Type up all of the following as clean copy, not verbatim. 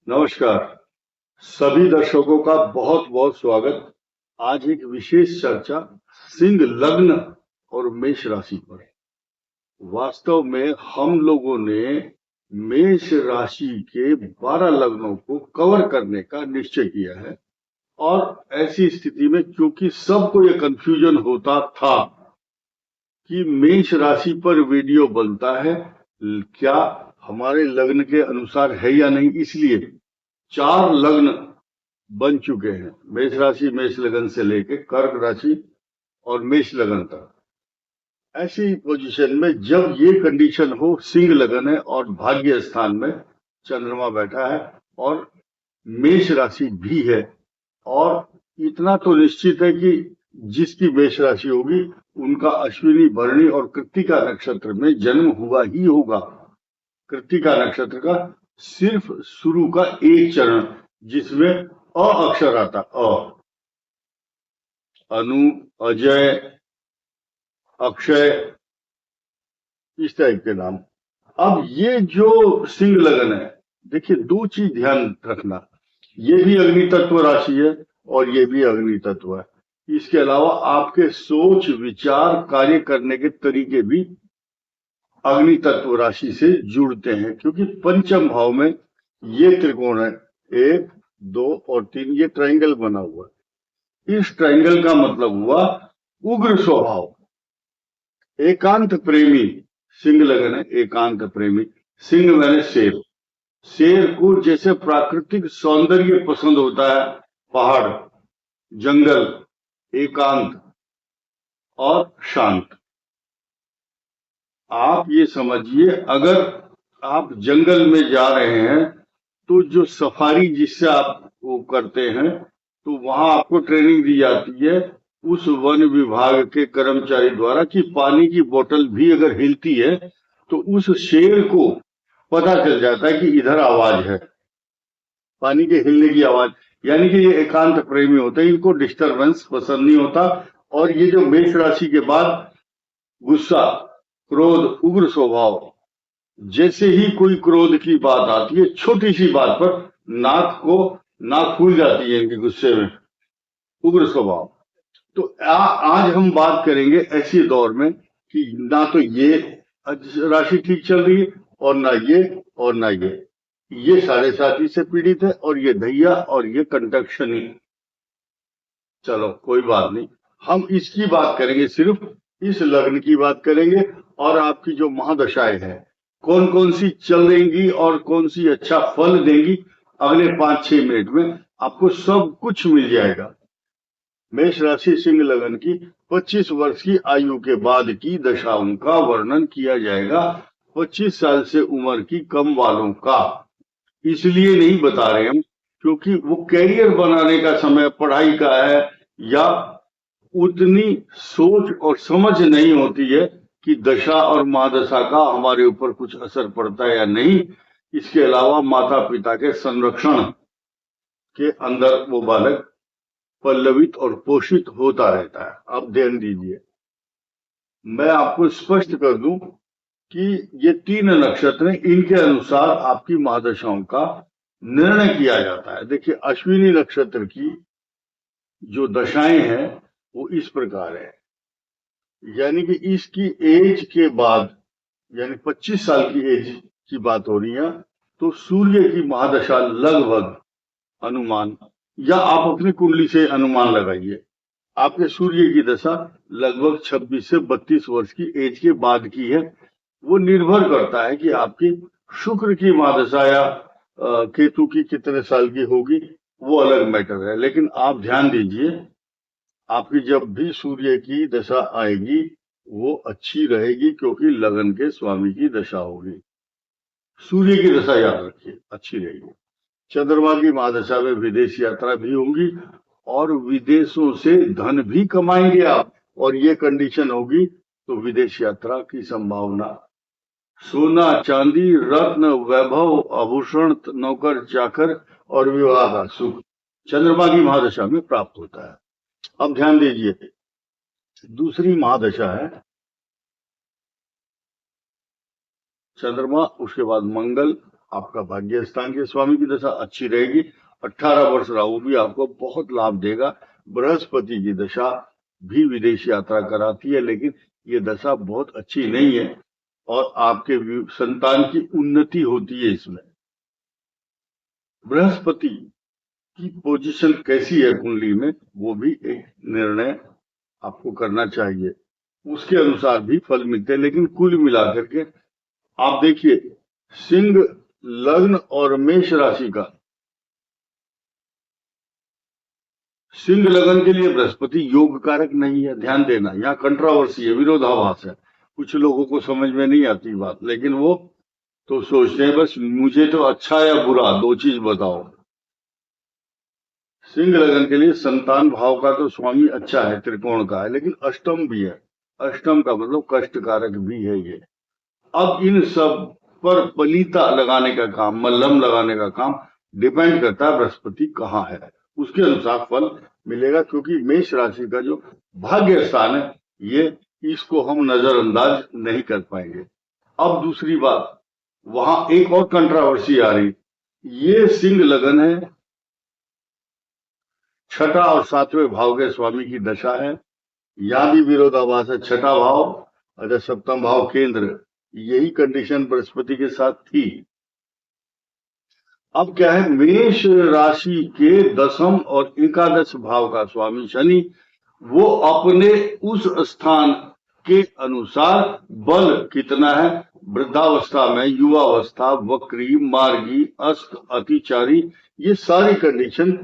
नमस्कार। सभी दर्शकों का बहुत बहुत स्वागत। आज एक विशेष चर्चा सिंह लग्न और मेष राशि पर। वास्तव में हम लोगों ने मेष राशि के 12 लग्नों को कवर करने का निश्चय किया है और ऐसी स्थिति में क्योंकि सबको ये कंफ्यूजन होता था कि मेष राशि पर वीडियो बनता है क्या हमारे लग्न के अनुसार है या नहीं, इसलिए 4 लग्न बन चुके हैं। मेष राशि, मेष लगन से लेके कर्क राशि और मेष लगन तक। ऐसी पोजीशन में जब ये कंडीशन हो, सिंह लगन है और भाग्य स्थान में चंद्रमा बैठा है और मेष राशि भी है, और इतना तो निश्चित है कि जिसकी मेष राशि होगी उनका अश्विनी, भरणी और कृत्तिका नक्षत्र में जन्म हुआ ही होगा। कृत्तिका नक्षत्र का सिर्फ शुरू का एक चरण जिसमें अ अक्षर आता, अनु, अजय, अक्षय, इस टाइप के नाम। अब ये जो सिंह लगन है, देखिए दो चीज ध्यान रखना, ये भी अग्नि तत्व राशि है और ये भी अग्नि तत्व है। इसके अलावा आपके सोच, विचार, कार्य करने के तरीके भी अग्नि तत्व राशि से जुड़ते हैं, क्योंकि पंचम भाव में ये त्रिकोण है, 1, 2 और 3, ये ट्रायंगल बना हुआ है। इस ट्रायंगल का मतलब हुआ उग्र स्वभाव, एकांत प्रेमी। सिंह लगन है, एकांत प्रेमी। सिंह मैंने शेर। शेर को जैसे प्राकृतिक सौंदर्य पसंद होता है, पहाड़, जंगल, एकांत और शांत। आप ये समझिए, अगर आप जंगल में जा रहे हैं तो जो सफारी जिससे आप वो करते हैं, तो वहां आपको ट्रेनिंग दी जाती है उस वन विभाग के कर्मचारी द्वारा कि पानी की बोतल भी अगर हिलती है तो उस शेर को पता चल जाता है कि इधर आवाज है, पानी के हिलने की आवाज। यानी कि ये एकांत प्रेमी होते हैं, इनको डिस्टरबेंस पसंद नहीं होता। और ये जो मेष राशि के बाद गुस्सा, क्रोध, उग्र स्वभाव, जैसे ही कोई क्रोध की बात आती है, छोटी सी बात पर नाक फूल जाती है इनके गुस्से में, उग्र स्वभाव। तो आज हम बात करेंगे ऐसे दौर में कि ना तो ये राशि ठीक चल रही है और ना ये 7.5 से पीड़ित है और ये दैया और ये कंटक्शनी। चलो कोई बात नहीं, हम इसकी बात करेंगे, सिर्फ इस लग्न की बात करेंगे और आपकी जो महादशाएं हैं कौन कौन सी चल रहेंगी और कौन सी अच्छा फल देंगी, अगले 5-6 मिनट में आपको सब कुछ मिल जाएगा। मेष राशि सिंह लगन की 25 वर्ष की आयु के बाद की दशाओं का वर्णन किया जाएगा। 25 साल से उम्र की कम वालों का इसलिए नहीं बता रहे हम क्योंकि वो कैरियर बनाने का समय पढ़ाई का है, या उतनी सोच और समझ नहीं होती है कि दशा और महादशा का हमारे ऊपर कुछ असर पड़ता है या नहीं। इसके अलावा माता पिता के संरक्षण के अंदर वो बालक पल्लवित और पोषित होता रहता है। आप ध्यान दीजिए, मैं आपको स्पष्ट कर दूं कि ये 3 नक्षत्र हैं, इनके अनुसार आपकी महादशाओं का निर्णय किया जाता है। देखिए अश्विनी नक्षत्र की जो दशाएं हैं वो इस प्रकार है, यानी कि इसकी एज के बाद, यानी 25 साल की एज की बात हो रही है, तो सूर्य की महादशा लगभग अनुमान, या आप अपनी कुंडली से अनुमान लगाइए, आपके सूर्य की दशा लगभग 26 से 32 वर्ष की एज के बाद की है। वो निर्भर करता है कि आपकी शुक्र की महादशा या केतु की कितने साल की होगी, वो अलग मैटर है। लेकिन आप ध्यान दीजिए, आपकी जब भी सूर्य की दशा आएगी वो अच्छी रहेगी, क्योंकि लगन के स्वामी की दशा होगी। सूर्य की दशा याद रखिए, अच्छी रहेगी। चंद्रमा की महादशा में विदेश यात्रा भी होगी और विदेशों से धन भी कमाएंगे आप, और ये कंडीशन होगी तो विदेश यात्रा की संभावना। सोना, चांदी, रत्न, वैभव, आभूषण, नौकर चाकर और विवाह का सुख चंद्रमा की महादशा में प्राप्त होता है। अब ध्यान दीजिए, दूसरी महादशा है चंद्रमा, उसके बाद मंगल, आपका भाग्य स्थान के स्वामी की दशा अच्छी रहेगी। 18 वर्ष राहु भी आपको बहुत लाभ देगा। बृहस्पति की दशा भी विदेश यात्रा कराती है, लेकिन ये दशा बहुत अच्छी नहीं है और आपके संतान की उन्नति होती है इसमें। बृहस्पति की पोजीशन कैसी है कुंडली में, वो भी एक निर्णय आपको करना चाहिए, उसके अनुसार भी फल मिलते हैं। लेकिन कुल मिलाकर के आप देखिए, सिंह लग्न और मेष राशि का, सिंह लगन के लिए बृहस्पति योग कारक नहीं है, ध्यान देना। यहाँ कंट्रोवर्सी है, विरोधाभास है, कुछ लोगों को समझ में नहीं आती बात, लेकिन वो तो सोचते हैं बस मुझे तो अच्छा या बुरा दो चीज बताओ। सिंह लगन के लिए संतान भाव का तो स्वामी अच्छा है, त्रिकोण का है, लेकिन अष्टम भी है। अष्टम का मतलब कष्ट कारक भी है ये। अब इन सब पर पलीता लगाने का काम, मल्लम लगाने का काम डिपेंड करता है बृहस्पति कहाँ है, उसके अनुसार फल मिलेगा। क्योंकि मेष राशि का जो भाग्य स्थान है, ये इसको हम नजरअंदाज नहीं कर पाएंगे। अब दूसरी बात, वहां एक और कंट्रोवर्सी आ रही, ये सिंह लगन है, छठा और सातवें भाव के स्वामी की दशा है, यहां भी विरोधाभास है। छठा भाव, अच्छा सप्तम भाव केंद्र, यही कंडीशन बृहस्पति के साथ थी। अब क्या है, मेष राशि के दसम और एकादश भाव का स्वामी शनि, वो अपने उस स्थान के अनुसार बल कितना है, वृद्धावस्था में, युवावस्था, वक्री, मार्गी, अस्त, अतिचारी, ये सारी कंडीशन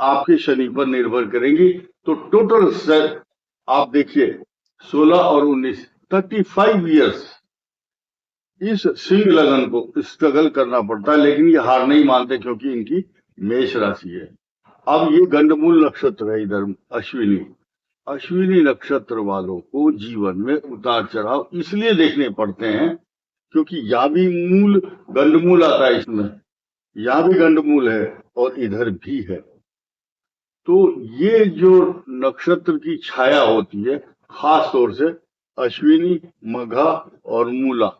आपके शनि पर निर्भर करेंगी। तो टोटल सेट आप देखिए 16 और 19, 35 इयर्स इस सिंह लगन को स्ट्रगल करना पड़ता है, लेकिन ये हार नहीं मानते क्योंकि इनकी मेष राशि है। अब ये गंडमूल नक्षत्र है, इधर अश्विनी, अश्विनी नक्षत्र वालों को जीवन में उतार चढ़ाव इसलिए देखने पड़ते हैं क्योंकि यहाँ भी मूल गंडमूल आता है, इसमें यहाँ भी गंडमूल है और इधर भी है। तो ये जो नक्षत्र की छाया होती है, खास तौर से अश्विनी, मघा और मूला,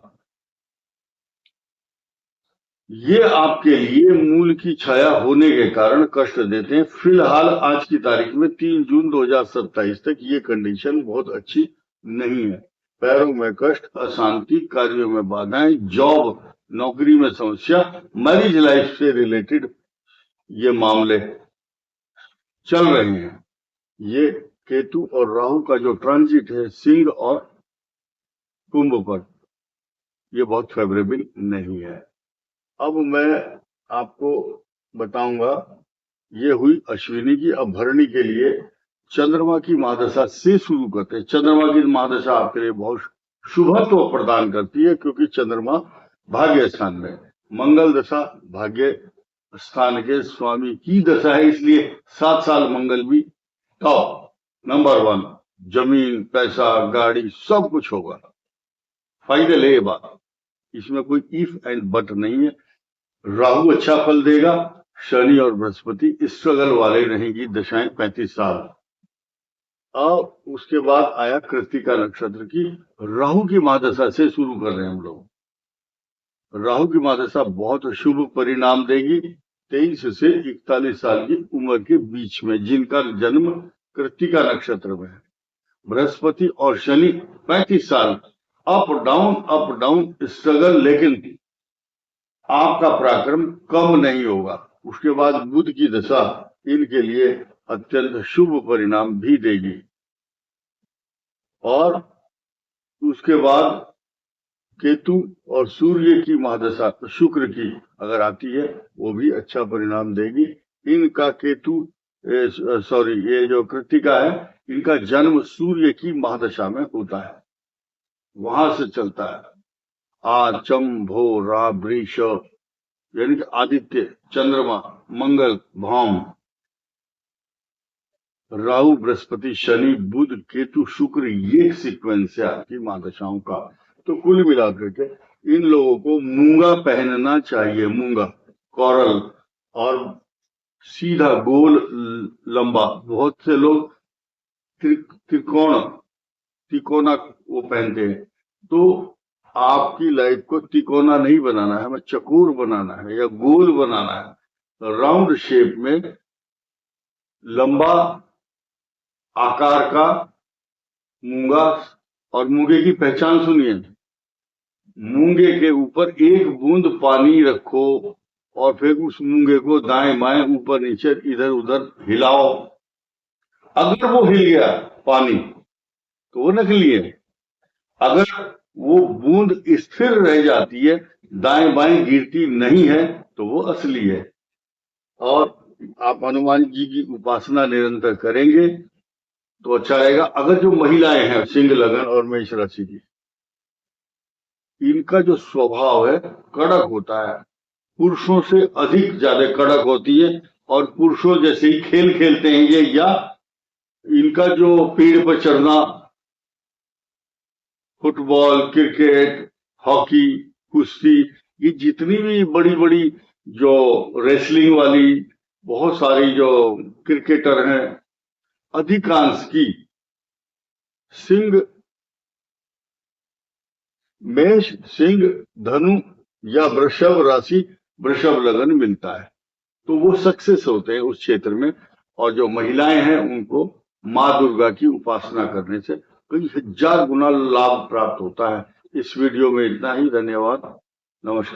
ये आपके लिए मूल की छाया होने के कारण कष्ट देते हैं। फिलहाल आज की तारीख में 3 जून 2027 तक ये कंडीशन बहुत अच्छी नहीं है। पैरों में कष्ट, अशांति, कार्यों में बाधाएं, जॉब नौकरी में समस्या, मैरिज लाइफ से रिलेटेड ये मामले चल रहे हैं। ये केतु और राहु का जो ट्रांजिट है सिंह और कुंभ पर, ये बहुत फेवरेबल नहीं है। अब मैं आपको बताऊंगा, ये हुई अश्विनी की। अब भरणी के लिए चंद्रमा की महादशा से शुरू करते हैं। चंद्रमा की महादशा आपके लिए बहुत शुभत्व प्रदान करती है क्योंकि चंद्रमा भाग्य स्थान में, मंगल दशा भाग्य स्थान के स्वामी की दशा है, इसलिए 7 साल मंगल भी टॉप नंबर 1, जमीन, पैसा, गाड़ी सब कुछ होगा। फाइनल है ये बात, इसमें कोई इफ एंड बट नहीं है। राहु अच्छा फल देगा, शनि और बृहस्पति स्ट्रगल वाले रहेंगी दशाएं 35 साल। अब उसके बाद आया कृत्तिका नक्षत्र की, राहु की महादशा से शुरू कर रहे हैं हम लोग। राहु की महादशा बहुत शुभ परिणाम देगी 23 से 41 साल की उम्र के बीच में, जिनका जन्म कृत्तिका नक्षत्र में है। बृहस्पति और शनि 35 साल, अप डाउन स्ट्रगल, लेकिन आपका पराक्रम कम नहीं होगा। उसके बाद बुध की दशा इनके लिए अत्यंत शुभ परिणाम भी देगी और उसके बाद केतु और सूर्य की महादशा शुक्र की अगर आती है वो भी अच्छा परिणाम देगी। इनका केतु ये जो कृत्तिका है, इनका जन्म सूर्य की महादशा में होता है, वहां से चलता है आचंभो रावृष, यानी कि आदित्य, चंद्रमा, मंगल, भौम, राहु, बृहस्पति, शनि, बुध, केतु, शुक्र, ये सीक्वेंस है आपकी महादशाओं का। तो कुल मिलाकर के इन लोगों को मूंगा पहनना चाहिए, मूंगा, कॉरल और सीधा गोल लंबा। बहुत से लोग त्रिकोण तिकोना वो पहनते हैं। तो आपकी लाइफ को तिकोना नहीं बनाना है, हमें चकोर बनाना है या गोल बनाना है, राउंड शेप में लंबा आकार का मूंगा। और मूंगे की पहचान सुनिए, मूंगे के ऊपर एक बूंद पानी रखो और फिर उस मूंगे को दाएं बाएं ऊपर नीचे इधर उधर हिलाओ। अगर वो हिल गया पानी तो वो नकली है, अगर वो बूंद स्थिर रह जाती है, दाएं बाएं गिरती नहीं है, तो वो असली है। और आप हनुमान जी की उपासना निरंतर करेंगे तो अच्छा रहेगा। अगर जो महिलाएं हैं सिंह लगन और मेष राशि की, इनका जो स्वभाव है कड़क होता है, पुरुषों से अधिक ज्यादा कड़क होती है। और पुरुषों जैसे ही खेल खेलते हैं ये, या इनका जो पेड़ पर चढ़ना, फुटबॉल, क्रिकेट, हॉकी, कुश्ती, ये जितनी भी बड़ी बड़ी जो रेसलिंग वाली बहुत सारी जो क्रिकेटर हैं, अधिकांश की सिंह, मेष, सिंह, धनु या वृषभ राशि, वृषभ लगन मिलता है, तो वो सक्सेस होते हैं उस क्षेत्र में। और जो महिलाएं हैं उनको माँ दुर्गा की उपासना करने से कई हजार गुना लाभ प्राप्त होता है। इस वीडियो में इतना ही। धन्यवाद, नमस्कार।